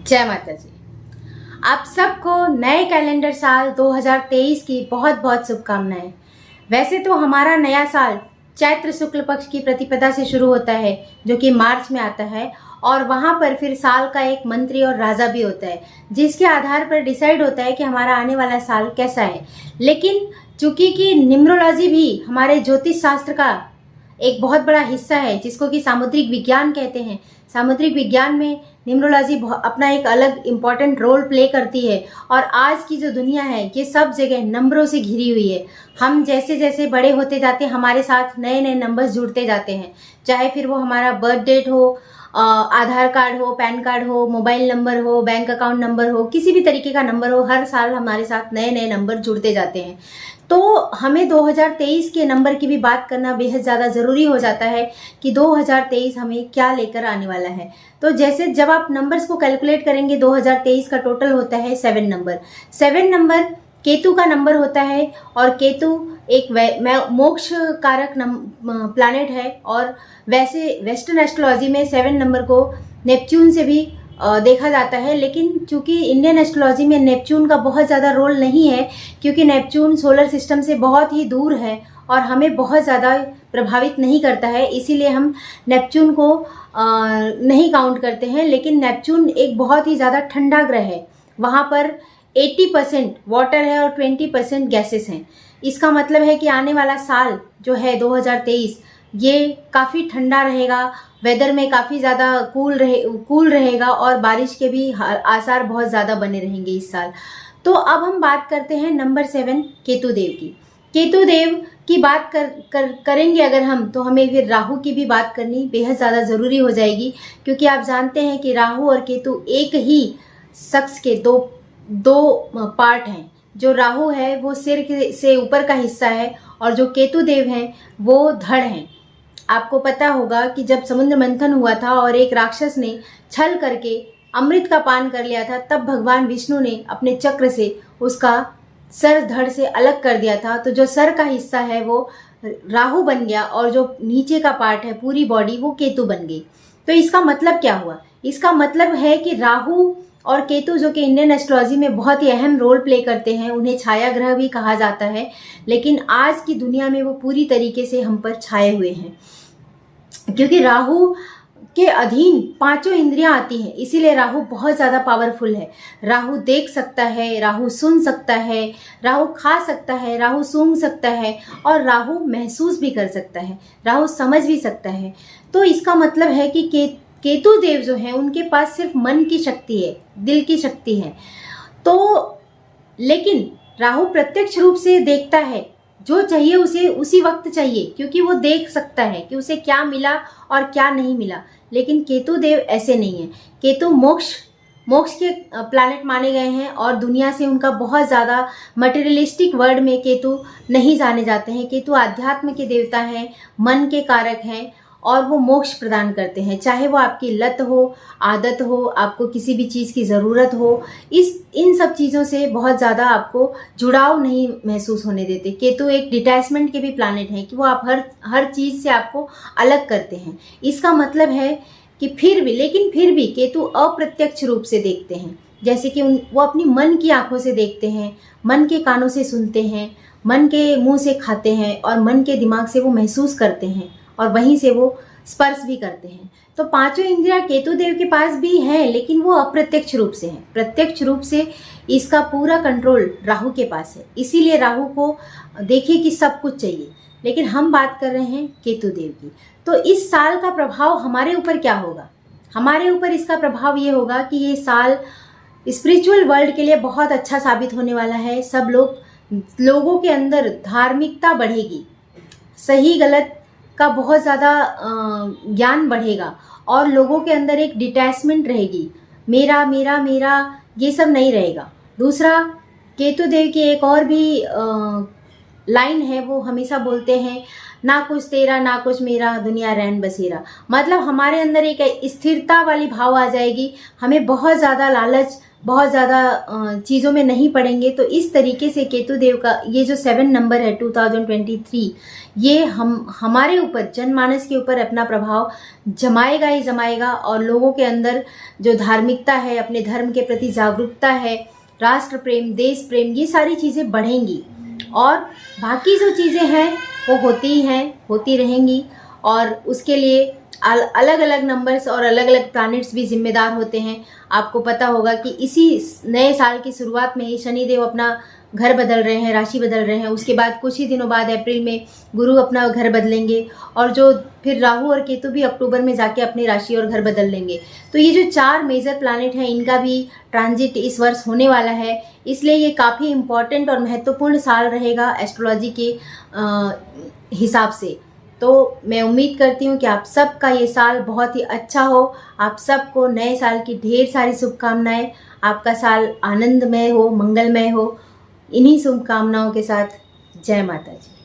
जय माता जी। आप सबको नए कैलेंडर साल 2023 की बहुत बहुत शुभकामनाएं। वैसे तो हमारा नया साल चैत्र शुक्ल पक्ष की प्रतिपदा से शुरू होता है, जो कि मार्च में आता है, और वहाँ पर फिर साल का एक मंत्री और राजा भी होता है, जिसके आधार पर डिसाइड होता है कि हमारा आने वाला साल कैसा है। लेकिन चूंकि कि न्यूमरोलॉजी भी हमारे ज्योतिष शास्त्र का एक बहुत बड़ा हिस्सा है, जिसको कि सामुद्रिक विज्ञान कहते हैं। सामुद्रिक विज्ञान में न्यूमरोलॉजी अपना एक अलग इम्पॉर्टेंट रोल प्ले करती है। और आज की जो दुनिया है ये सब जगह नंबरों से घिरी हुई है। हम जैसे जैसे बड़े होते जाते हैं हमारे साथ नए नए नंबर्स जुड़ते जाते हैं, चाहे फिर वो हमारा बर्थ डेट हो, आधार कार्ड हो, पैन कार्ड हो, मोबाइल नंबर हो, बैंक अकाउंट नंबर हो, किसी भी तरीके का नंबर हो, हर साल हमारे साथ नए नए नंबर जुड़ते जाते हैं। तो हमें 2023 के नंबर की भी बात करना बेहद ज़्यादा ज़रूरी हो जाता है कि 2023 हमें क्या लेकर आने वाला है। तो जैसे जब आप नंबर्स को कैलकुलेट करेंगे, 2023 का टोटल होता है 7 नंबर। 7 नंबर केतु का नंबर होता है, और केतु एक मोक्ष कारक प्लैनेट है। और वैसे वेस्टर्न एस्ट्रोलॉजी में 7 नंबर को नेपच्यून से भी देखा जाता है, लेकिन चूंकि इंडियन एस्ट्रोलॉजी में नेपच्यून का बहुत ज़्यादा रोल नहीं है, क्योंकि नेपच्यून सोलर सिस्टम से बहुत ही दूर है और हमें बहुत ज़्यादा प्रभावित नहीं करता है, इसीलिए हम नेपच्यून को नहीं काउंट करते हैं। लेकिन नेपच्यून एक बहुत ही ज़्यादा ठंडा ग्रह है, वहाँ पर 80% वाटर है और 20% गैसेस हैं। इसका मतलब है कि आने वाला साल जो है 2023 ये काफ़ी ठंडा रहेगा, वेदर में काफ़ी ज़्यादा कूल रहेगा, और बारिश के भी आसार बहुत ज़्यादा बने रहेंगे इस साल। तो अब हम बात करते हैं नंबर 7 केतुदेव की। केतुदेव की बात करेंगे अगर हम, तो हमें फिर राहु की भी बात करनी बेहद ज़्यादा ज़रूरी हो जाएगी, क्योंकि आप जानते हैं कि राहु और केतु एक ही शख्स के दो पार्ट हैं। जो राहु है वो सिर से ऊपर का हिस्सा है, और जो केतुदेव हैं वो धड़ हैं। आपको पता होगा कि जब समुद्र मंथन हुआ था और एक राक्षस ने छल करके अमृत का पान कर लिया था, तब भगवान विष्णु ने अपने चक्र से उसका सर धड़ से अलग कर दिया था। तो जो सर का हिस्सा है वो राहु बन गया, और जो नीचे का पार्ट है पूरी बॉडी वो केतु बन गई। तो इसका मतलब क्या हुआ? इसका मतलब है कि राहु और केतु, जो कि इंडियन एस्ट्रोलॉजी में बहुत ही अहम रोल प्ले करते हैं, उन्हें छाया ग्रह भी कहा जाता है, लेकिन आज की दुनिया में वो पूरी तरीके से हम पर छाए हुए हैं, क्योंकि राहु के अधीन 5 इंद्रियां आती हैं। इसीलिए राहु बहुत ज़्यादा पावरफुल है। राहु देख सकता है, राहु सुन सकता है, राहु खा सकता है, राहु सूंघ सकता है, और राहु महसूस भी कर सकता है, राहु समझ भी सकता है। तो इसका मतलब है कि केतु देव जो हैं उनके पास सिर्फ मन की शक्ति है, दिल की शक्ति है। तो लेकिन राहु प्रत्यक्ष रूप से देखता है, जो चाहिए उसे उसी वक्त चाहिए, क्योंकि वो देख सकता है कि उसे क्या मिला और क्या नहीं मिला। लेकिन केतु देव ऐसे नहीं है। केतु मोक्ष के प्लैनेट माने गए हैं, और दुनिया से उनका बहुत ज़्यादा मटेरियलिस्टिक वर्ड में केतु नहीं जाने जाते हैं। केतु आध्यात्म के देवता हैं, मन के कारक हैं, और वो मोक्ष प्रदान करते हैं। चाहे वो आपकी लत हो, आदत हो, आपको किसी भी चीज़ की ज़रूरत हो, इन सब चीज़ों से बहुत ज़्यादा आपको जुड़ाव नहीं महसूस होने देते। केतु एक डिटैचमेंट के भी प्लैनेट हैं, कि वो आप हर चीज़ से आपको अलग करते हैं। इसका मतलब है कि फिर भी केतु अप्रत्यक्ष रूप से देखते हैं, जैसे कि वो अपनी मन की आंखों से देखते हैं, मन के कानों से सुनते हैं, मन के मुंह से खाते हैं, और मन के दिमाग से वो महसूस करते हैं, और वहीं से वो स्पर्श भी करते हैं। तो 5 इंद्रियां केतु देव के पास भी हैं, लेकिन वो अप्रत्यक्ष रूप से हैं। प्रत्यक्ष रूप से इसका पूरा कंट्रोल राहु के पास है। इसीलिए राहु को देखिए कि सब कुछ चाहिए, लेकिन हम बात कर रहे हैं केतु देव की। तो इस साल का प्रभाव हमारे ऊपर क्या होगा? हमारे ऊपर इसका प्रभाव ये होगा कि ये साल स्पिरिचुअल वर्ल्ड के लिए बहुत अच्छा साबित होने वाला है। लोगों के अंदर धार्मिकता बढ़ेगी, सही गलत का बहुत ज़्यादा ज्ञान बढ़ेगा, और लोगों के अंदर एक डिटैचमेंट रहेगी। मेरा मेरा मेरा ये सब नहीं रहेगा। दूसरा, केतु देव की एक और भी लाइन है, वो हमेशा बोलते हैं, ना कुछ तेरा ना कुछ मेरा, दुनिया रैन बसेरा। मतलब हमारे अंदर एक स्थिरता वाली भाव आ जाएगी। हमें बहुत ज़्यादा लालच बहुत ज़्यादा चीज़ों में नहीं पड़ेंगे। तो इस तरीके से केतु देव का ये जो 7 नंबर है 2023, ये हमारे ऊपर, जनमानस के ऊपर अपना प्रभाव जमाएगा ही जमाएगा। और लोगों के अंदर जो धार्मिकता है, अपने धर्म के प्रति जागरूकता है, राष्ट्र प्रेम, देश प्रेम, ये सारी चीज़ें बढ़ेंगी। और बाकी जो चीज़ें हैं वो होती ही हैं, होती रहेंगी। और उसके लिए अलग अलग नंबर्स और अलग अलग प्लैनेट्स भी जिम्मेदार होते हैं। आपको पता होगा कि इसी नए साल की शुरुआत में ही शनिदेव अपना घर बदल रहे हैं, राशि बदल रहे हैं। उसके बाद कुछ ही दिनों बाद अप्रैल में गुरु अपना घर बदलेंगे, और जो फिर राहु और केतु भी अक्टूबर में जाके अपनी राशि और घर बदल लेंगे। तो ये जो 4 मेजर प्लैनेट हैं, इनका भी ट्रांजिट इस वर्ष होने वाला है। इसलिए ये काफ़ी इम्पॉर्टेंट और महत्वपूर्ण साल रहेगा एस्ट्रोलॉजी के हिसाब से। तो मैं उम्मीद करती हूँ कि आप सबका ये साल बहुत ही अच्छा हो। आप सबको नए साल की ढेर सारी शुभकामनाएं। आपका साल आनंदमय हो, मंगलमय हो। इन्हीं शुभकामनाओं के साथ जय माता जी।